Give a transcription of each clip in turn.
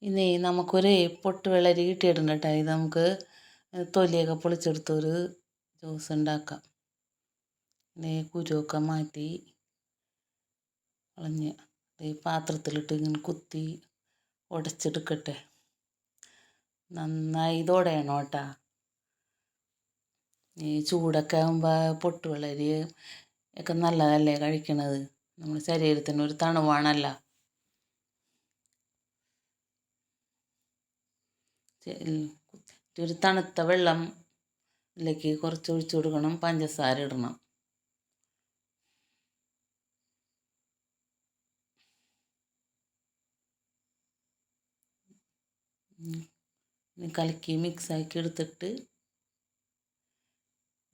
ഇനി നമുക്കൊരു പൊട്ട് വെള്ളരി കിട്ടിയിട്ടുണ്ട് കേട്ടോ. ഇത് നമുക്ക് തൊലിയൊക്കെ പൊളിച്ചെടുത്തൊരു ജ്യൂസ് ഉണ്ടാക്കാം. ഇനി കുരുവൊക്കെ മാറ്റി കളഞ്ഞ് ഈ പാത്രത്തിലിട്ട് ഇങ്ങനെ കുത്തി ഉടച്ചെടുക്കട്ടെ. നന്നായി ഇത് ഉടയണം കേട്ടോ. ഈ ചൂടൊക്കെ ആകുമ്പോൾ പൊട്ട് വെള്ളരി ഒക്കെ നല്ലതല്ലേ കഴിക്കണത്. നമ്മുടെ ശരീരത്തിന് ഒരു തണുവാണല്ലോ. ഒരു തണുത്ത വെള്ളം ഇതിലേക്ക് കുറച്ച് ഒഴിച്ചു കൊടുക്കണം. പഞ്ചസാര ഇടണം. കലക്കി മിക്സാക്കി എടുത്തിട്ട്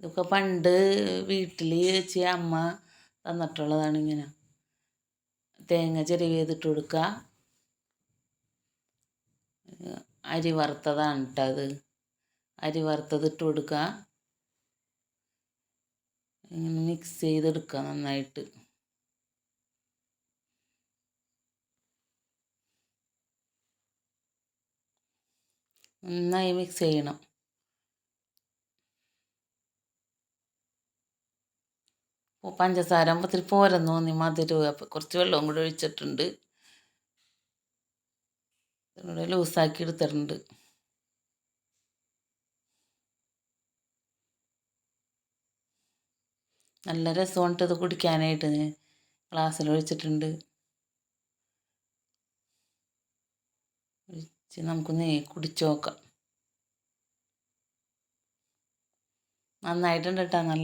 ഇതൊക്കെ പണ്ട് വീട്ടിൽ വെച്ച് അമ്മ തന്നിട്ടുള്ളതാണ്. ഇങ്ങനെ തേങ്ങ ചിരവിയതിട്ട് കൊടുക്കുക. അരി വറുത്തതാണ് കേട്ടോ അത്. അരി വറുത്തതിട്ട് കൊടുക്കുക. ഇങ്ങനെ മിക്സ് ചെയ്തെടുക്കുക നന്നായിട്ട്. നന്നായി മിക്സ് ചെയ്യണം. പഞ്ചസാര ഇത്തിരി പോരെന്ന് തോന്നി മധുരം. അപ്പോൾ കുറച്ച് വെള്ളവും കൂടെ ഒഴിച്ചിട്ടുണ്ട്. ഇതിലൂടെ ലൂസാക്കി എടുത്തിട്ടുണ്ട്. നല്ല രസമുണ്ട് ഇത് കുടിക്കാനായിട്ട്. ഗ്ലാസ്സിൽ ഒഴിച്ചിട്ടുണ്ട്. ഒഴിച്ച് നമുക്കൊന്ന് കുടിച്ച് നോക്കാം. നന്നായിട്ടുണ്ട് കേട്ടോ. നല്ല